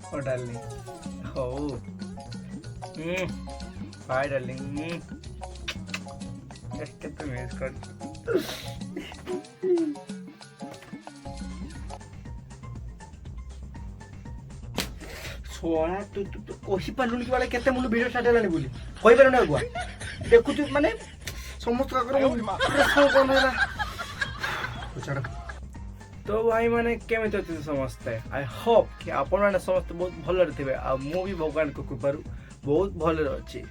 ओ darling हो bye darling एस्टे पे miss कर सोना तू तू तू कहि पालुनी वाले केते मुल वीडियो स्टार्ट हेलानी बोली कहि पारु ना गुआ देखु तू माने समस्त काकर प्रेशर कोन होला छाड़ तो भाई माने केमिति अछि समस्ते आई होप कि आपण माने समस्त बहुत भल रे थिबे आ मु भी भगवान को कृपारु बहुत भल रे अछि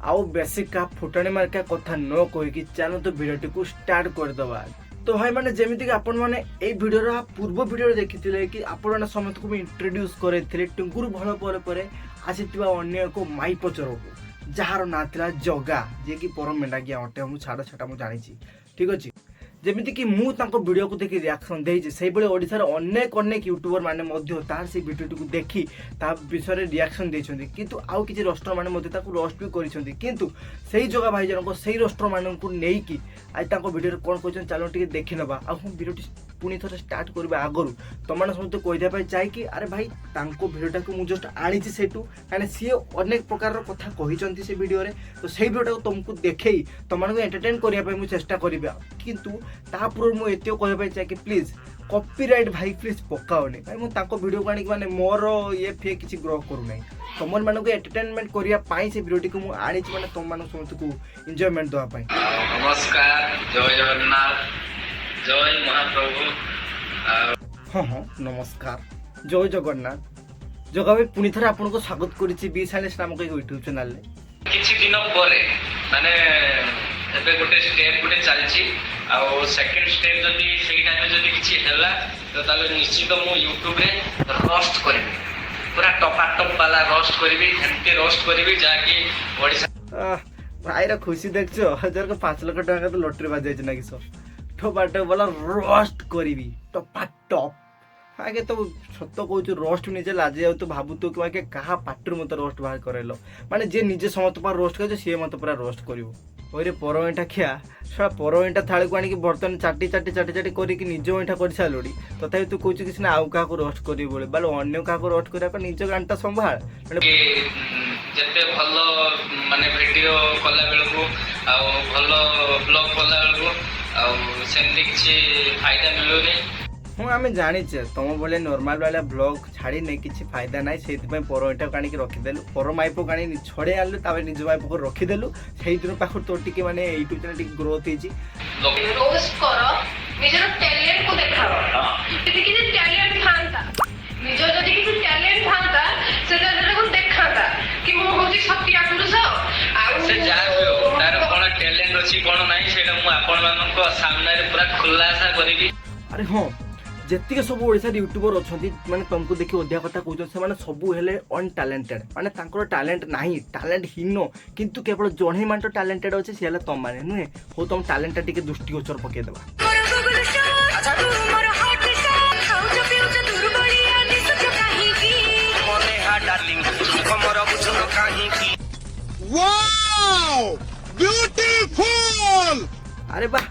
आउ बेसिक का फुटाणी मार्का कथा न कहि कि चलो तो वीडियो को स्टार्ट कर दबा। तो भाई माने जेमिति कि आपण माने ए वीडियो रा पूर्व वीडियो देखिथिले कि आपण माने समस्त को इंट्रोड्यूस करैथिले टुंकुर भल परे आसीतिबा अन्य को माई पचर को जहार ना थिला जगा जे कि परम मेंढा गिया अटे मु छाड़ छटा मु जानिछि ठीक अछि जेमिति कि मु तांको वीडियो को देखि रिएक्शन देइछि सेहि बळे ओडिसा रे अनेक अनेक यूट्यूबर माने मध्य तार से वीडियो को देखि ता विषय रे रिएक्शन देइछन्ती किंतु आउ किछि रोस्टर माने मध्य ताको रोस्ट भी करिसन्ती किंतु सेही जगह भाई जन को सेही रोस्टर माने को नेई कि आज तांको वीडियो रे कोन कहछन चलो टिके देखि नबा आ हम वीडियो पुनी थरे स्टार्ट करबा आगरु तमाने समते कहि दे पाई चाहि कि अरे भाई तांको वीडियोटा को मु जस्ट आनिछि सेटू काने सी अनेक प्रकार रो कथा कहिसन्ती से वीडियो रे तो सेही वीडियो को तुमको देखेई तमाने को एंटरटेन करिया पाई मु चेष्टा करबा किंतु तापुर मु एतियो कहबा पाई चाहि कि प्लीज कॉपीराइट भाई प्लीज पकाओनी भाई मु तांको वीडियो कानी माने मोर ये फे किछि ग्रो करू नै तमन मानको एंटरटेनमेंट करिया पाई से वीडियो को मु आनिछि माने तम मानको समस्त को एन्जॉयमेंट दवा पाई। नमस्कार जय जगन्नाथ जय महाप्रभु। हाँ नमस्कार जय जगन्नाथ जगह भाई पुनी थरे आपन को स्वागत करिछि बी साइलेंस नामक एक यूट्यूब चैनल रे किछि दिन परे माने एबे गोटे स्टेप गोटे चलछि आ सेकंड स्टेप जदी सेही टाइम जदी किछि हैला तो ताले निश्चित मु यूट्यूब रे रोस्ट करबी पूरा टप वाला रोस्ट करबी एमटी रोस्ट करबी जाकी ओडिसा भाई रा खुशी देखछो हजार को 5 लाख टका तो लॉटरी बाज जाय ना किसो टप वाला रोस्ट करबी टप आगे तो सत कहूँ रोस्ट निजे लाजे जाऊ तो भाबू तो कि कहा पाटर मत रोस्ट बाहर करल माने जे निजे समस्त पर रोस्ट कर सी मत पूरा रोस्ट करिवो ओरे पर एंटा खिया सला पर एंटा थाली को आनी बर्तन चाटी चाटी चाटी चाटी करिक निज एंटा कर सालोडी तथापि तू कहू कि आउ का रोस्ट करी बोले बाल अन्य का रोस्ट करिया निज गांटा संभाल जते भलो माने वीडियो कला बेल को आ भलो ब्लॉग कला बेल को आ सेमती किछि फायदा मिलुनी हाँ आम जाचे तुम भाई नॉर्मल वाला ब्लॉग छाड़ी नहीं किसी फायदा ना से पर एटा काणी रखीदेलु पर माइप काणी छड़े आलु तापर निज माइप को रखीदेलु से दिन पाखर तोर टिके माने यूट्यूब चैनल टिके ग्रोथ होईची रोस्ट करो निजर टैलेंट को देखाओ यदि किसी टैलेंट थांता निजर जदि किसी टैलेंट थांता सेटा को देखाता कि मो होची सत्या पुरुष आ से जा हो तार कोन टैलेंट अछि कोन नाही सेटा मु आपन मानन को सामने रे पूरा खुलासा करबी। अरे हाँ जेतिके सब ओडिसा यूट्यूबर अच्छी माने तुमको देखि ओदिया कथा कहउछ से माने सबु हेले अनटैलेंटेड माने तांकर टैलेंट नाही टैलेंट हीनो किंतु केवल जणे माने टैलेंटेड अछि से हेले तम माने नुहे हो तुम टैलेंट टिके दृष्टि गोचर पके देबा वाओ ब्यूटीफुल अरे वाह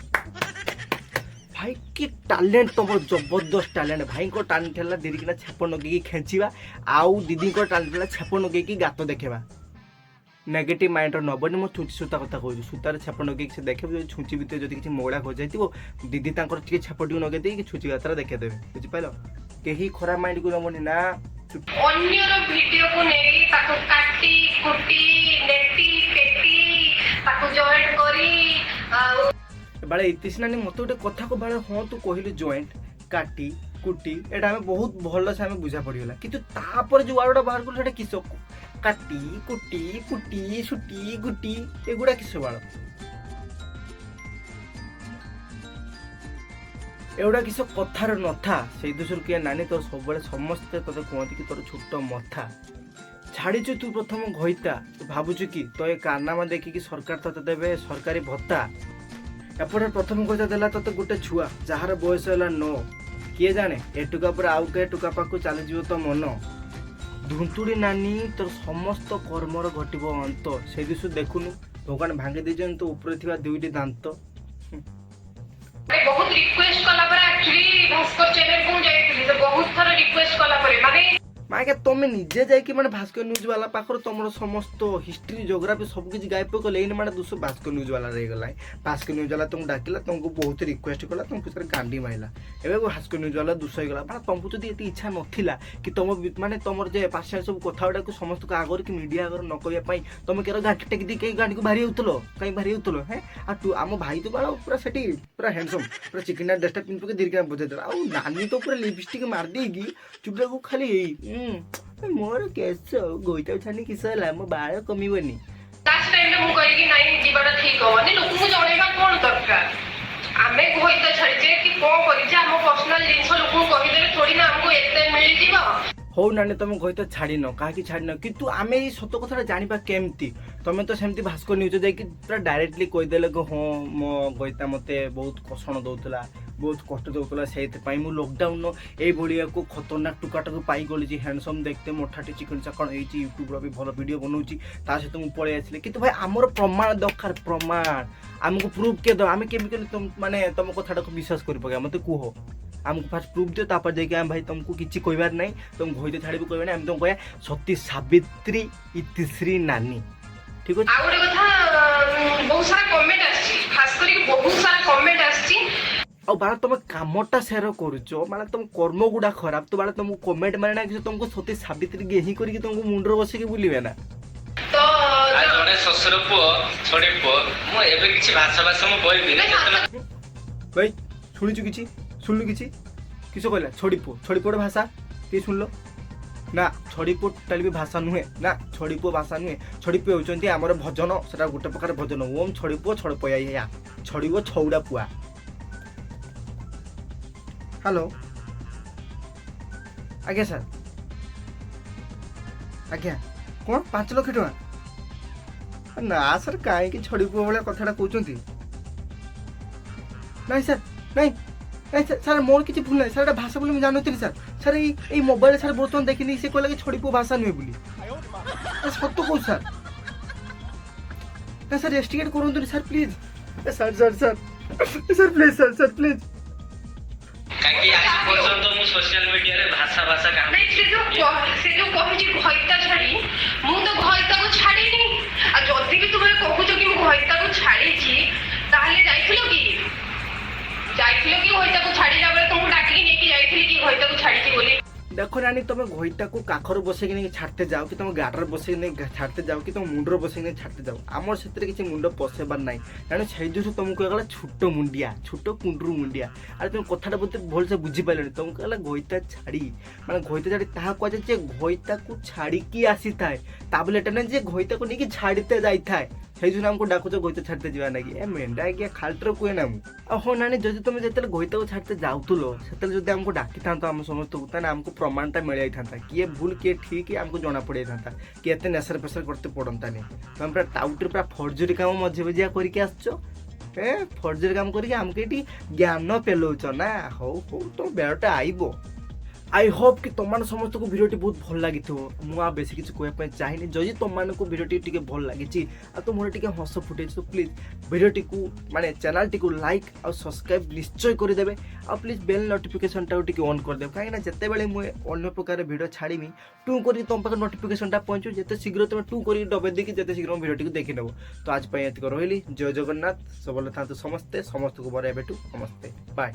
भाई कि टैलेंट तुम जबरदस्त टैलेंट भाई को टैलेंट है दीदी किना छेप नगे खेचिबा आउ दीदी को टैलेंट है छेप नगे गात देखेबा नेगेटिव माइंड नबनी मो छुची सूता कथा कहूँ सूतार छेप नगे से देखे छुची भितर जब किसी मोड़ा हो जाए दीदी टी छेपटी नगे दे छुची गात्रा देखेदेवे बुझिपाल कहीं खराब माइंड को नबनी ना अन्यर वीडियो को नेई ताको काटी कुटी नेटी पेटी ताको जॉइंट करी बाले इतिस नानी मत गोटे कथा को बाले हाँ तू कहलु जॉइंट काटी कुटी एटा हमें बहुत भल से हमें बुझा पड़गला किंतु तापर जो वार्डा बाहर कलु सेटा किस काटी कुटी कुटी सुटी गुटी एगुड़ा किस बाल एगुड़ा किस कथार नथा से दोषर किए नानी तोर सब समस्ते तोते कहती कि तोर छोट मथा छाड़ीचु तू प्रथम घईता तू भावुचु कि तो ये कारनामा देखिकी सरकार तोते देवे सरकारी भत्ता एपटे प्रथम कथा देला तोते गोटे छुआ जार बयस है 9 किए जाने ए टुका पर आउ के टुका पाखु चली जीव तो मन धुंतुड़ी नानी तोर समस्त कर्मर घटिब अंत से दिशु देखुनु भगवान भांगी देजन तो ऊपर थिबा दुईटी दांत बहुत रिक्वेस्ट कला पर एक्चुअली भास्कर चैनल को जाईतली तो बहुत थर रिक्वेस्ट कला पर माने ମାଇକା ତମେ ନିଜେ ଯାଇକି ମାନେ ଭାସ୍କର ନ୍ୟୁଜ୍ ବାଲା ପାଖରୁ ତମର ସମସ୍ତ ହିଷ୍ଟ୍ରି ଜୋଗ୍ରାଫି ସବୁ କିଛି ଗାଇପ କଲେ ଏଇନେ ମାନେ ଦୋଷ ଭାସ୍କର ନ୍ୟୁଜ୍ ବାଲା ରହିଗଲା। ଭାସ୍କର ନ୍ୟୁଜ୍ ବାଲା ତମକୁ ଡାକିଲା, ତମକୁ ବହୁତ ରିକ୍ୱେଷ୍ଟ କଲା, ତମକୁ ସେରେ ଗାଣ୍ଡି ମାଇଲା। ଏବେ ଭାସ୍କର ନ୍ୟୁଜ୍ ବାଲା ଦୋଷ ହେଇଗଲା। ମାନେ ତମକୁ ଯଦି ଏତେ ଇଚ୍ଛା ନଥିଲା କି ତମ ମାନେ ତମର ଯେ ପାର୍ସନାଲ ସବୁ କଥା ଗୁଡ଼ାକୁ ସମସ୍ତଙ୍କ ଆଗରେ କି ମିଡ଼ିଆ ଆଗରେ ନ କହିବା ପାଇଁ ତମେ କେର ଗାଣ୍ଠି ଟେକି ଦେଇ କାହିଁ ଗାଣ୍ଡିକୁ ବାହାରି ହେଉଥିଲ, କାହିଁ ବାହାରି ହେଉଥିଲ? ହେଁ ଆଉ ତୁ ଆମ ଭାଇ ତ ବାଳ ପୁରା ସେଠି ପୁରା ହ୍ୟାଣ୍ଡସମ୍, ପୁରା ଚିକିନା ଡ୍ରେସଟା ପିନ୍ଧି ପକେଇ ଦୀର୍ଘା ବୁଝେଇଦେଲା। ଆଉ ନାନୀ ତ ପୁରା ଲିପଷ୍ଟିକ୍ ମାରିଦେଇକି ଚୁପଟାକୁ ଖାଲି ମୋର କେଶ ଗୋଇଟା ଛାନି କିସ ହେଲା, ମୋ ବାଳ କମିବନି। ଲାଷ୍ଟ ଟାଇମରେ ମୁଁ କହିକି ନାଇଁ ଯିବାଟା ଠିକ ହବନି, ଲୋକଙ୍କୁ ଜଣେଇବା କଣ ଦରକାର? ଆମେ ଘଇତା ଛାଡିଛେ କି କଣ କରିଛେ, ଆମ ପର୍ସନାଲ ଜିନିଷ ଲୋକଙ୍କୁ କହିଦେଲେ ଥୋଡ଼ି ନା ଆମକୁ ଏତେ ମିଳିଯିବ। ହଉ ନାନୀ ତମେ ଘଇତା ଛାଡ଼ିନ, କାହିଁକି ଛାଡ଼ିନ, କିନ୍ତୁ ଆମେ ଏଇ ସତ କଥାଟା ଜାଣିବା କେମିତି? ତମେ ତ ସେମିତି ଭାସ୍କର ନ୍ୟୁଜ୍ ଯାଇକି ପୁରା ଡାଇରେକ୍ଟଲି କହିଦେଲେ କି ହଁ ମୋ ଘଇତା ମୋତେ ବହୁତ କଷଣ ଦେଉଥିଲା, ବହୁତ କଷ୍ଟ ଦେଉଥିଲା, ସେଇଥିପାଇଁ ମୁଁ ଲକଡାଉନ ଏଇଭଳିଆକୁ ଖତରନାକ ଟୁକାଟାକୁ ପାଇଗଲି ଯେ ହ୍ୟାଣ୍ଡସମ୍ ଦେଖତେ ମୋଠାଟି ଚିକଣ ଚାକଣ ହେଇଛି, ୟୁଟ୍ୟୁବର ବି ଭଲ ଭିଡ଼ିଓ ବନଉଛି, ତା ସହିତ ମୁଁ ପଳେଇ ଆସିଲି। କିନ୍ତୁ ଭାଇ ଆମର ପ୍ରମାଣ ଦରକାର, ପ୍ରମାଣ ଆମକୁ ପ୍ରୁଫ୍ କିଏ ଦେବ? ଆମେ କେମିତି ମାନେ ତମ କଥାଟାକୁ ବିଶ୍ୱାସ କରି ପକେଇବା? ମୋତେ କୁହ, ଆମକୁ ଫାଷ୍ଟ ପ୍ରୁଫ୍ ଦିଅ, ତାପରେ ଯାଇକି ଆମେ ଭାଇ ତମକୁ କିଛି କହିବାର ନାହିଁ, ତମକୁ ଘଇତା ଛାଡ଼ିବୁ କହିବା ନାହିଁ, ଆମେ ତମକୁ କହିବା ସତୀ ସାବିତ୍ରୀ ଇତିଶ୍ରୀ ନାନୀ। ଠିକ ଅଛି। ଆଉ ଗୋଟେ କଥା, ବହୁତ ସାରା କମେଣ୍ଟ ଆସିଛି, ଖାସ କରିକି ବହୁତ ସାରା କମେଣ୍ଟ ଆସିଛି। ଆଉ ବାଳ ତମେ କାମଟା ସେର କରୁଛ, ମାନେ ତମ କର୍ମ ଗୁଡା ଖରାପ, ତ ବାଳ ତମକୁ କମେଣ୍ଟ ମାନେ ନା କିଛି ତମକୁ ସତୀ ସାବିତ୍ରୀ ଗେହି କରିକି ତମକୁ ମୁଣ୍ଡରେ ବସିକି ବୁଲିବେ ନା। ତ ଜଣେ ଶ୍ୱଶୁର ପୁଅ ଛଡି ପୁଅ, ମୁଁ ଏବେ କିଛି ଭାଷା ମୁଁ କହିବି ଭାଇ ଶୁଣିଛୁ କିଛି? ଶୁଣିଲୁ କିଛି? କିସ କହିଲା? ଛଡି ପୁଅର ଭାଷା କିଏ ଶୁଣିଲ ନା? ଛଡି ପୁଅ ଟୋଟାଲି ବି ଭାଷା ନୁହେଁ ନା, ଛଡି ପୁଅ ଭାଷା ନୁହେଁ। ଛଡି ପୁଅ ହେଉଛନ୍ତି ଆମର ଭଜନ, ସେଟା ଗୋଟେ ପ୍ରକାର ଭଜନ। ଓମ୍ ଛଡି ପୁଅ ଛଡ଼ ପୟା ଛଡିବ ଛଉଡ଼ା ପୁଆ। ହ୍ୟାଲୋ ଆଜ୍ଞା ସାର୍, ଆଜ୍ଞା କ'ଣ 5 ଲକ୍ଷ ଟଙ୍କା? ନା ସାର୍, କାହିଁକି ଛଡି ପୁଅ ଭଳିଆ କଥାଟା କହୁଛନ୍ତି? ନାଇଁ ସାର୍, ନାଇଁ ନାଇଁ ସାର୍, ମୋର କିଛି ଭୁଲ ନାହିଁ ସାର୍, ଏଇଟା ଭାଷା ବୋଲି ମୁଁ ଜାଣିନଥିଲି ସାର୍। ସାର୍ ଏଇ ମୋବାଇଲରେ ସାର୍ ବର୍ତ୍ତମାନ ଦେଖିନି, ସେ କହିଲା କି ଛଡି ପୁଅ ଭାଷା ନୁହେଁ ବୋଲି। ସତ କହୁଛି ସାର୍। ନା ସାର୍ ଇନଭେଷ୍ଟିଗେଟ୍ କରନ୍ତୁନି sir please. Sir sir sir sir please sir please. କାହିଁକି ଆଜି ପର୍ଯ୍ୟନ୍ତ ମୁଁ ସୋସିଆଲ ମିଡିଆରେ ଭାଷା କାହାକୁ ନାଇଁ, ସେ ଯୋଉ କହିଛି ଘଇତା ଛାଡି, ମୁଁ ତ ଘଇତାକୁ ଛାଡିନି। ଆଉ ଯଦି ବି ତୁମେ କହୁଛ କି ମୁଁ ଘଇତାକୁ ଛାଡିଛି, ତାହେଲେ ଯାଇଥିଲ କି ଘଇତାକୁ ଛାଡିଲା ବେଳେ ତମକୁ ଡାକିକି ନେଇକି ଯାଇଥିଲି କି ଘଇତାକୁ ଛାଡିଛି ବୋଲି? ଦେଖ ନାନୀ, ତମେ ଘଇତାକୁ କାଖରେ ବସେଇକି ନେଇକି ଛାଡିତେ ଯାও, କି ତମ ଗାଡରେ ବସେଇକି ନେଇକି ଛାଡିତେ ଯାও, କି ତମ ମୁଣ୍ଡରେ ବସେଇକି ନେଇକି ଛାଡିତେ ଯାও, ଆମର ସେଥିରେ କିଛି ମୁଣ୍ଡ ପଶେଇବାର ନାହିଁ। କାରଣ ସେଇ ଯୋଗୁଁ ତମକୁ କହିଗଲା ଛୋଟ ମୁଣ୍ଡିଆ, ଛୋଟ କୁଣ୍ଡରୁ ମୁଣ୍ଡିଆ। ଆରେ ତମେ କଥାଟା ବୋଧେ ଭଲସେ ବୁଝିପାରିଲନି। ତମକୁ କହିଲା ଘଇତା ଛାଡି, ମାନେ ଘଇତା ଛାଡି ତାହା କୁହାଯାଏ ଯେ ଘଇତାକୁ ଛାଡିକି ଆସିଥାଏ, ତା ବୋଲି ଏଟା ନାହିଁ ଯେ ଘଇତାକୁ ନେଇକି ଛାଡିତେ ଯାଇଥାଏ। ସେଇ ଯୋଗୁଁ ଆମକୁ ଡାକୁଛ ଘଇତା ଛାଡିତେ ଯିବା ନାଗି। ଏ ମେଣ୍ଢା ଆଜ୍ଞା ଖାଲିଟାରେ କୁହେ ନା ମୁଁ। ଆଉ ହଁ ନାନୀ, ଯଦି ତମେ ଯେତେବେଳେ ଘଇତାକୁ ଛାଡିତେ ଯାଉଥିଲ, ସେତେବେଳେ ଯଦି ଆମକୁ ଡାକିଥାନ୍ତ ଆମ ସମସ୍ତଙ୍କୁ, ତାହେଲେ ଆମକୁ ପ୍ରମାଣଟା ମିଳିଯାଇଥାନ୍ତା, କିଏ ଭୁଲ କିଏ ଠିକ ଆମକୁ ଜଣା ପଡିଯାଇଥାନ୍ତା, କି ଏତେ ନେସର ଫେସର କରତେ ପଡନ୍ତାନି। ତମେ ପୁରା ଟାଉଟରେ ପୁରା ଫର୍ଜରୀ କାମ ମଝି ମଝିଆ କରିକି ଆସିଛ। ଫର୍ଜରୀ କାମ କରିକି ଆମକୁ ଏଠି ଜ୍ଞାନ ପେଲଉଛ ନା। ହଉ ତମ ବେଳଟା ଆଇବ। आई होप कि तुम समस्त को भिडियो बहुत भल लगी मुझे बेस किसी कहना चाहिए। जदि तुमको भिडियो भल लगी तो मोर टे हस फुटे तो प्लीज भिडियो को माने चैनल टी लाइक और सब्सक्राइब निश्चय करदे आ please bell notification time on करदे कहीं जिते बड़े मुझे अन्य प्रकार भिडियो छाड़मी टू कर तुम पाखे नोटिफिकेशन पहुँचू जिते शीघ्र तुम टू कर दबे देखी जिते शीघ्र भिडियो देखी नब। तो आज ये रही जय जगन्नाथ सब था समस्ते समस्त को बराइबू नमस्ते बाय।